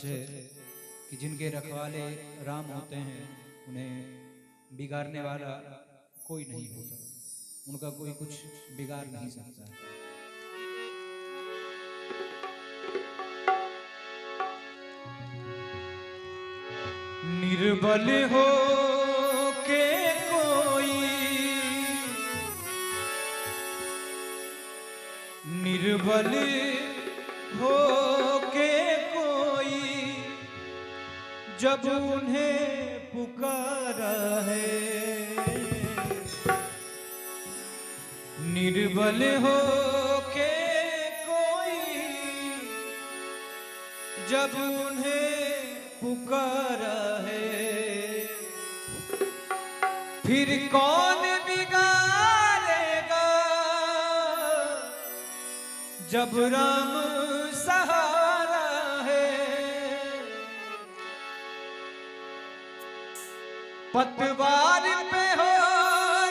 सच है कि जिनके रखवाले राम होते हैं उन्हें बिगाड़ने वाला कोई नहीं होता, उनका कोई कुछ बिगाड़ नहीं सकता। निर्बल हो के कोई, निर्बल हो के कोई जब उन्हें पुकारा है, निर्बल हो के कोई जब उन्हें पुकारा है, फिर कौन बिगाड़ेगा जब राम सहारा है। पतवार पे हो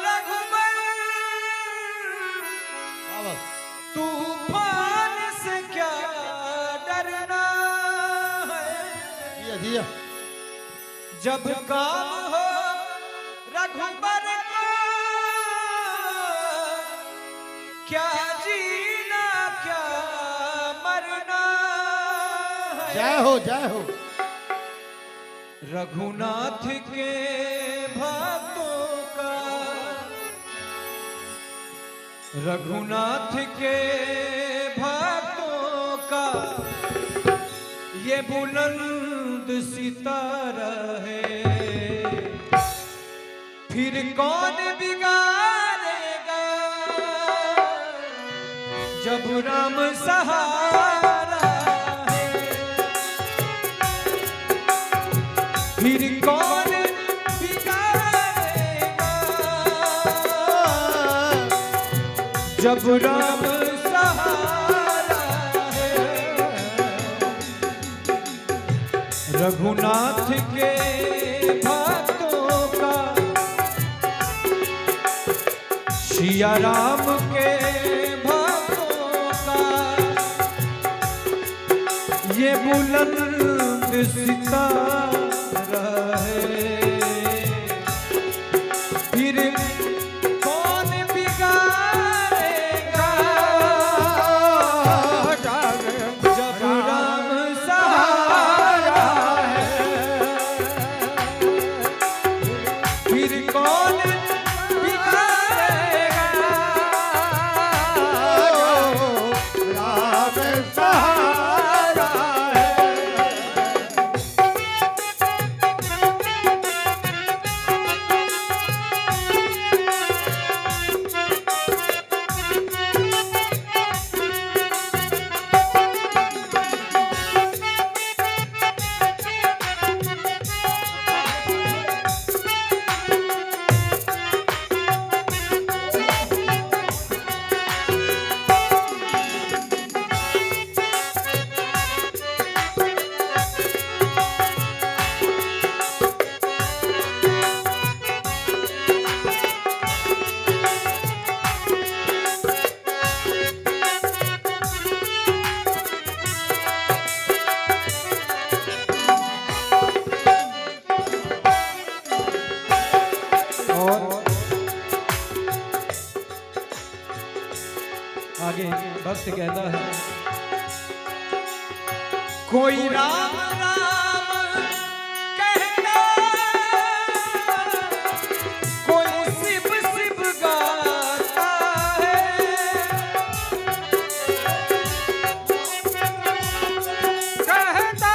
रघुबर तूफान से क्या डरना है, जब काम हो रघुबर का क्या जीना क्या मरना है। जय हो जय हो। रघुनाथ के भक्तों का, रघुनाथ के भक्तों का ये बुलंद सितारा है, फिर कौन बिगाड़ेगा जब राम सहारा है, फिर कौन बिगाड़ेगा जब राम सहारा है। रघुनाथ के भक्तों का, सिया राम के भक्तों का ये बुलंद सितारा है, फिर कौन बिगाड़ेगा जब राम सहारा है, फिर कौन बिगाड़ेगा राम सहारा है। आगे भक्त कहता है, कोई राम राम कहता, कोई शिव शिव गाता है, कहता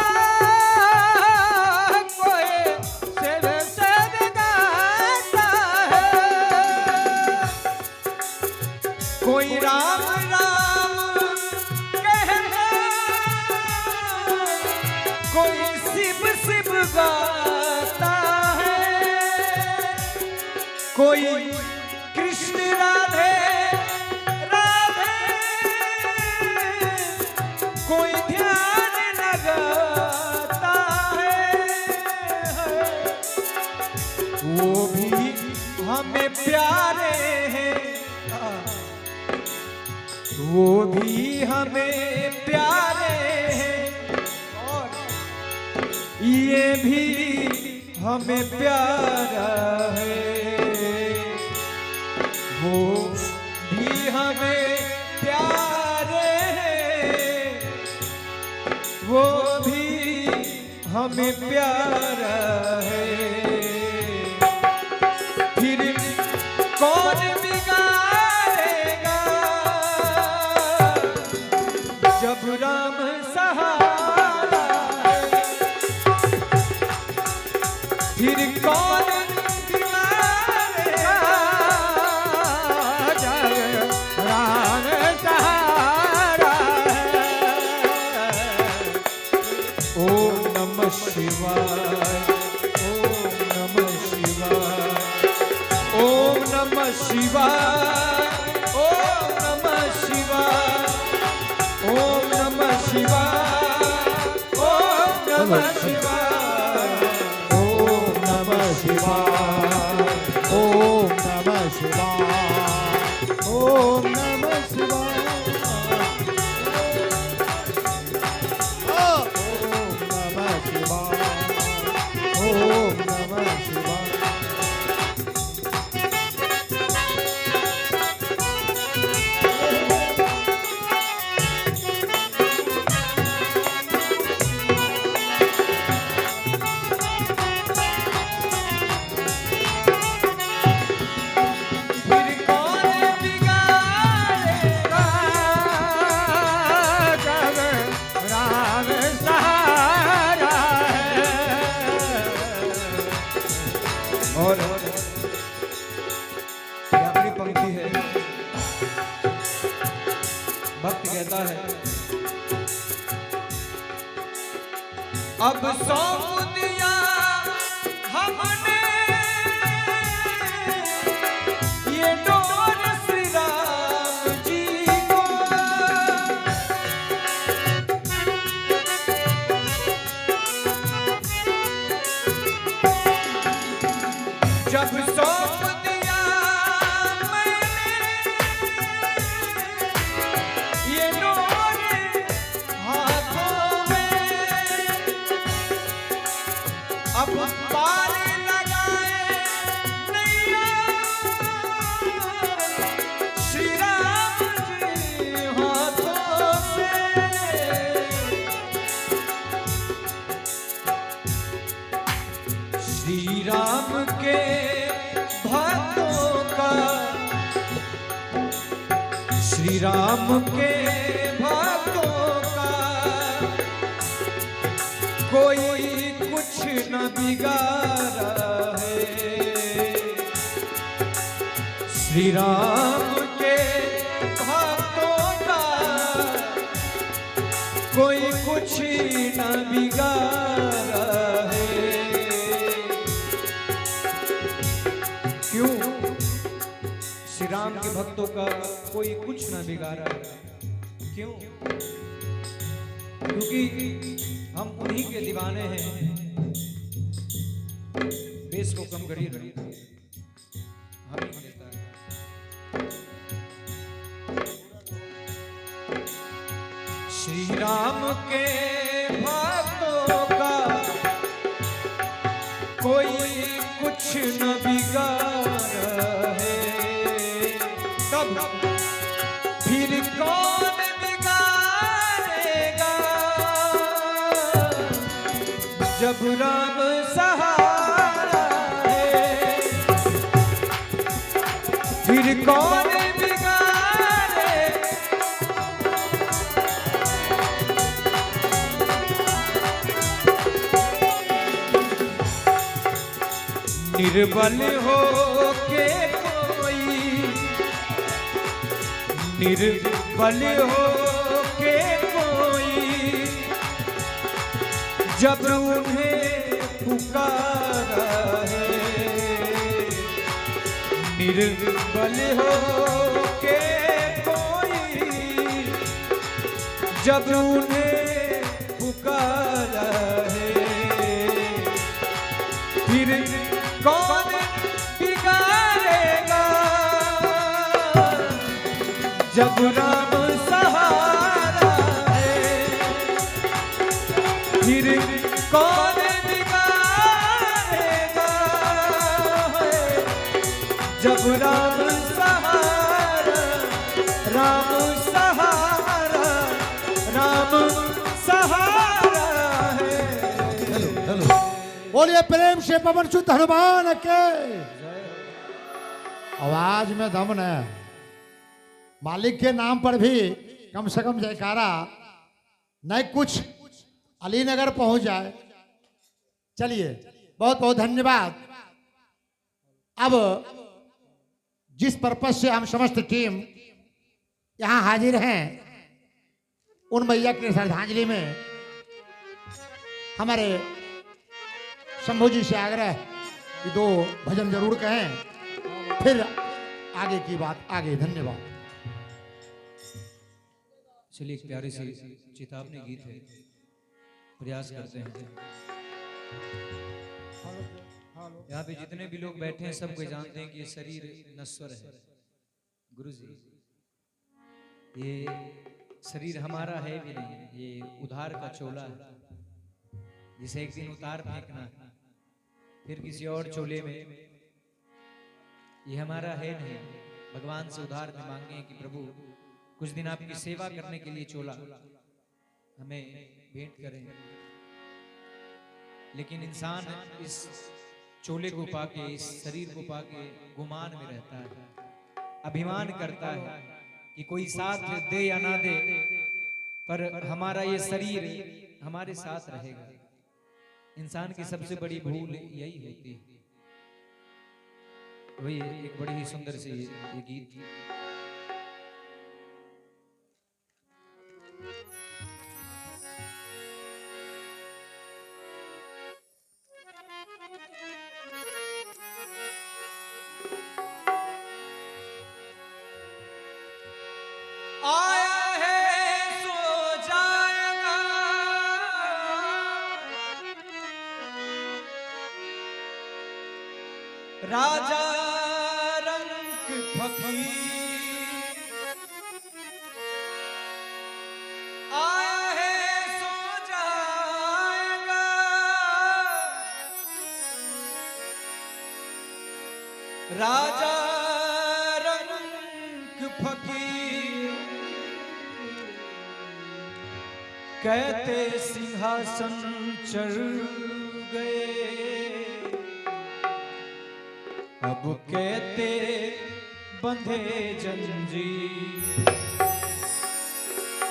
कोई शिव शिव गाता है, कोई राम कोई शिव शिव गाता है, कोई कृष्ण राधे राधे, कोई ध्यान लगाता है, वो भी हमें प्यारे हैं, वो भी हमें प्यारे हैं, ये भी हमें प्यारा है, वो भी हमें प्यारे हैं, वो भी हमें प्यारा है। फिर कौन बिगाड़ेगा जब राम सहारा है। फिर कौन बिगाड़ेगा जब राम सहारा है। ओम नमः शिवाय, ओम नमः शिवाय, ओम नमः शिवाय, ओम नमः शिवाय, ओम नमः शिवाय, ओम नमः शिवाय, ओम नमः शिवाय, ओम नमः शिवाय, ओम नमः शिवाय, ओम नमः शिवाय, ओम नमः शिवाय। फिर कौन बिगाड़ेगा जब राम सहारा है। और ये अपनी पंक्ति है। भक्त कहता है, अब सौंप दिया हमने ये डोर श्री राम जी को। जब सौंप दिया मैंने ये डोर हाथों में, अब पार लगाए नैया श्री राम जी हाथों से। श्री राम के भक्तों का, श्री राम के भक्तों का कोई कुछ न बिगाड़ा है। श्री राम के भक्तों का कोई कुछ न बिगाड़ा है। क्यों? श्री राम के भक्तों का कोई कुछ न बिगाड़ा है। क्यों? क्योंकि हम उन्हीं के दीवाने हैं। बेस को कम करिए, हम ही देता है। श्री राम के भक्तों का कोई कुछ न बिगाड़ा है। तब फिर कौन बिगाड़ेगा जब राम सहारा है। फिर कौन बिगाड़े निर्बल हो के कोई, निर्बल हो के कोई जब उन्हें पुकारा है। निर्बल हो के कोई जब उन्हें पुकारा है। फिर कौन बिगाड़ेगा जब राम सहारा है। फिर कौन बोलिए प्रेम से पवन सुत हनुमान के। आवाज में दम न, मालिक के नाम पर भी कम से कम जयकारा नहीं कुछ अलीनगर पहुंच जाए। चलिए बहुत बहुत धन्यवाद। अब जिस पर्पज से हम समस्त टीम यहां हाजिर हैं, उन मैया की श्रद्धांजलि में हमारे शंभू जी से आग्रह कि 2 भजन जरूर कहें, फिर आगे की बात आगे। धन्यवाद। चलिए एक प्यारी सी चेतावनी गीत है, प्रयास करते हैं। यहाँ पे जितने भी लोग बैठे हैं सब कोई जानते हैं कि ये शरीर नश्वर है। गुरु जी, ये शरीर हमारा है भी नहीं, ये उधार का चोला है, जिसे एक दिन उतार फेंकना है, फिर किसी और चोले में। ये हमारा है नहीं। भगवान से उधार में मांगे कि प्रभु कुछ दिन आपकी सेवा करने के लिए चोला हमें भेंट करें। लेकिन इंसान इस चोले को पाके, इस शरीर को पाके गुमान में रहता है, अभिमान करता है कि कोई साथ दे या ना दे, पर हमारा ये शरीर हमारे साथ रहेगा। इंसान की सबसे बड़ी भूल यही होती है। वही एक बड़ी ही सुंदर सी ये गीत। राजा रंग फकीर आया है सो जाएगा। राजा रंग फकीर कहते सिंहासन चढ़ गए, अब कहते बंधे जंजीर।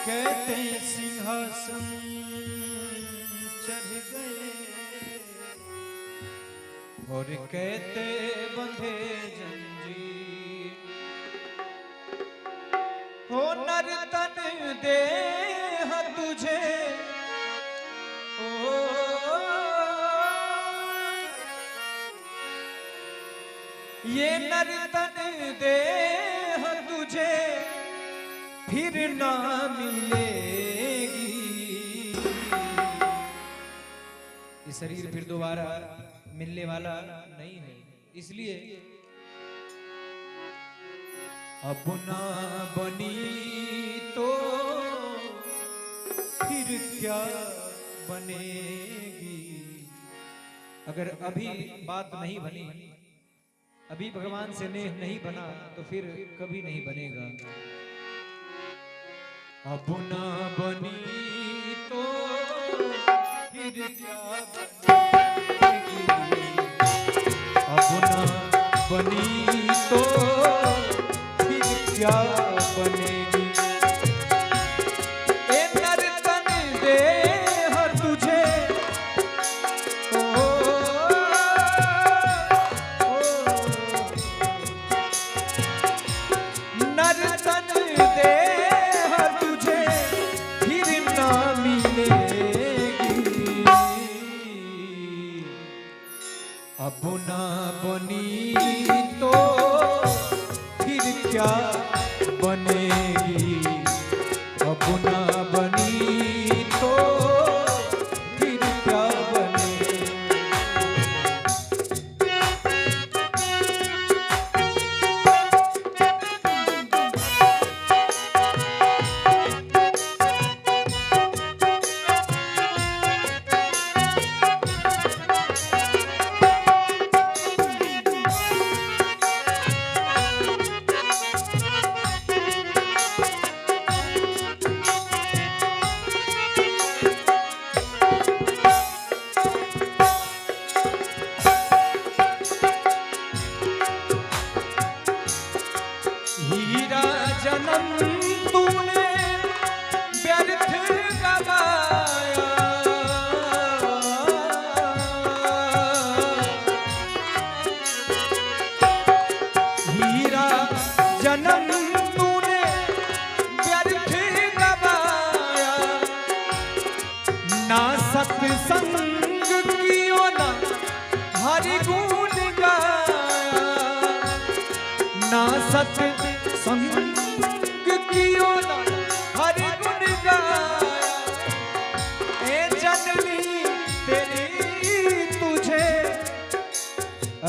कहते सिंहासन चढ़ गए और कहते बंधे जंजीर। हो नर तन दे तुझे, ओ ये नर तन दे तुझे फिर ना मिलेगी। ये शरीर फिर दोबारा मिलने वाला नहीं है, इसलिए अब ना बनी तो फिर क्या बनेगी। अगर अभी बात नहीं बनी, अभी भगवान से नेह नहीं बना, तो फिर कभी नहीं बनेगा। अब ना बनी तो फिर क्या बनेगी। अब ना बनी तो फिर क्या बनेगी। ए नर तन दे हर तुझे, अब ना बनी तो फिर क्या बनेगी। अब ना बनी तो फिर क्या बनेगी।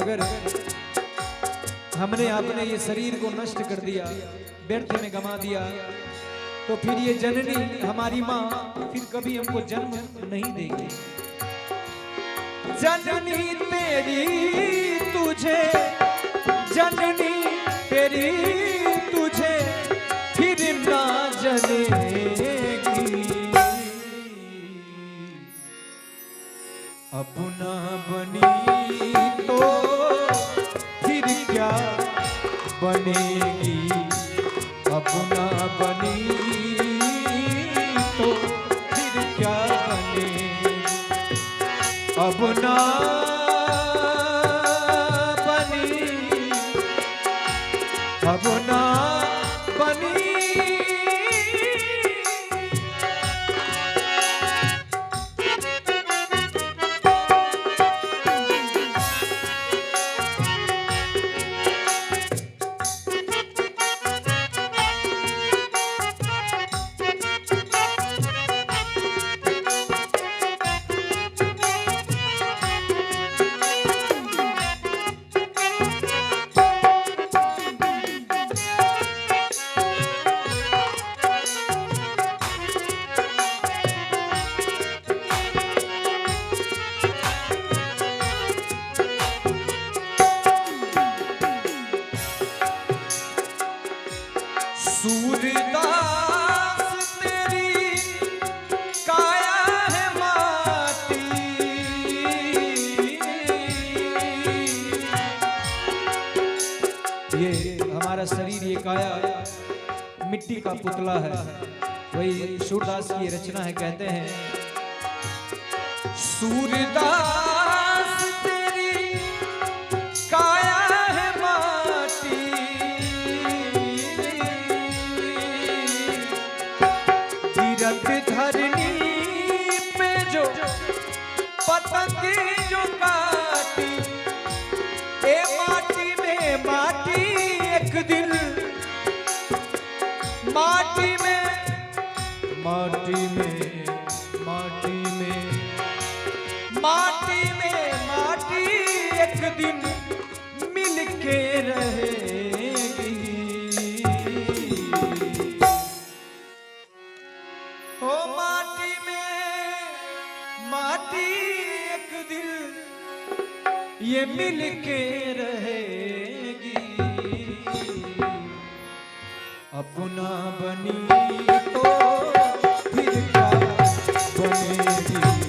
अगर हमने अपने ये शरीर को नष्ट कर दिया, व्यर्थ में गंवा दिया, तो फिर ये जननी हमारी माँ फिर कभी हमको जन्म नहीं देगी। जननी तेरी तुझे, जननी तेरी तुझे फिर ना जनेगी। अपना बनी तो फिर क्या बनेगी, अपना बनी तो फिर क्या बनेगी। अब ना बनी, अब ना बनी, सूरदास तेरी काया है माटी, ये हमारा शरीर, ये काया मिट्टी का पुतला है। वही सूरदास की रचना है। कहते हैं सूरदास तेरी काया है माटी, गिरत धरनी पे जो पतंग जो काटी, ए माटी में माटी एक दिन, माटी में, माटी में, माटी में, माटी में, माटी एक दिन मिल के रहेगी। ओ माटी में माटी एक दिन ये मिल के रहेगी। अपना बनी तो फिर क्या बनेगी।